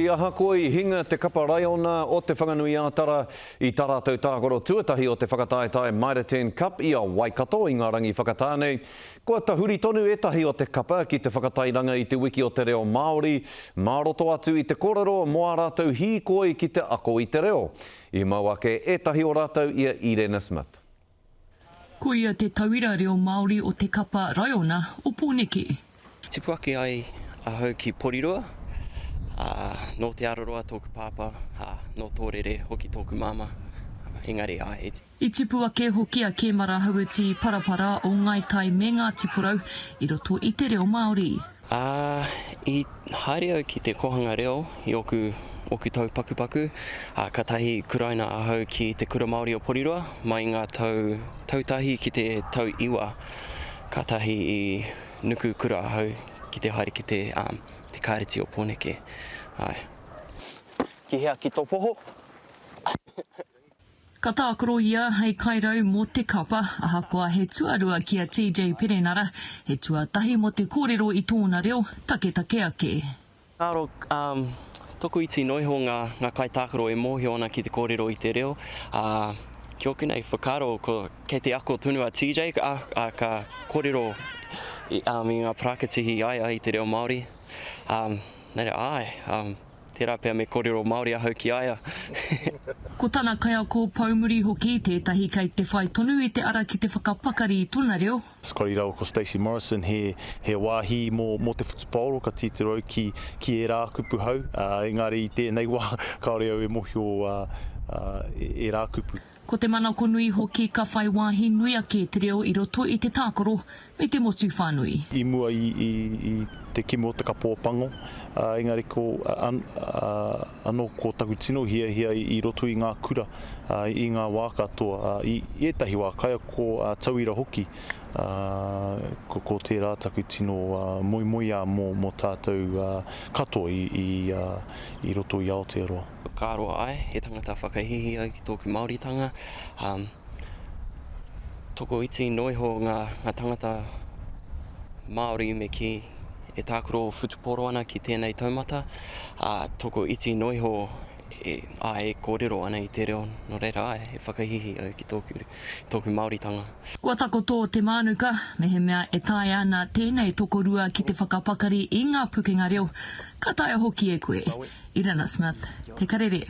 i aha koe I hinga te kapa raiona o te whanganui ātara I tarātou tākoro tuatahi o te whakataetae Mitre 10 Cup I a Waikato I ngā rangi whakatānei. Kua tahuri tonu etahi o te kapa ki te whakatairanga I te wiki o te reo Māori. Māroto atu I te korero mo ā rātou hīkoi ki te ako I te reo. I mau ake etahi o rātou ia Irena Smith. Ko ia te tauira reo Māori o te kapa raiona o Pōneke. Tipu ake ai ahau ki Porirua, no te aroa tōku pāpā, no tōrere hoki tōku māma, engari ai. I tipu ake hoki a Kemara Hauiti Parapara o Ngaitai me ngā tipurau I roto I te reo Māori. I haere au ki te kohanga reo, I oku tau pakupaku, ka tahi kuraina ahau ki te kura Māori o Porirua, mai ngā tautahi ki te tau iwa, ka tahi I nuku kura ahau ki te haere ki te kāreti o Pōneke. Ki hea ki tō poho. Ka tākoro ia hei kairau mō te kapa, ahakoa he tuarua ki a TJ Perenara, he tuatahi mo te kōrero I tōna reo, take ake. Kāro, toko iti noiho ngā kaitākaro e mōhio ana ki te kōrero I te reo. Ki oku nei whakaro, kei te ako tunu a TJ, ka kōrero I ngā prakatihi ai te reo Māori. Nere ai, tērā pēr me kōrero Māori ahau ki aia. Ko tāna kai ako paumuri hoki, tētahi kei te whai tonu I te ara ki te whakapakari I tōna reo. Skori rau ko Stacey Morrison, he wāhi mō te whutupāoro ka titiro ki e rā kupu hau. Engari I tēnei wā, kaore au e mohio e rā kupu. Ko te manako nui hoki ka whai wāhi nui ake te reo I roto I te tākoro me te motu whānui. I mua I te kimo o te kapopango, engari ko anō ko taku tino hia I roto I ngā kura, I ngā wā katoa. I etahi wā kaia ko tauira hoki, ko tērā taku tino moi mō tātou katoa I roto I Aotearoa. Kāroa ai, he tangata whakahihi ai ki tōku Māoritanga. Toko iti noiho ngā tangata Māori me ki e tākoro whutuporo ana ki tēnei taumata. Toko iti noiho e kōrero ana I te reo. No reira ai, he whakahihi ai ki tōku Māoritanga. Kua tako tō te mānuka, me he mea e tae ana tēnei tokorua ki te whakapakari I ngā pukenga reo. Ka tae hoki e koe. Irena Smith, te karere.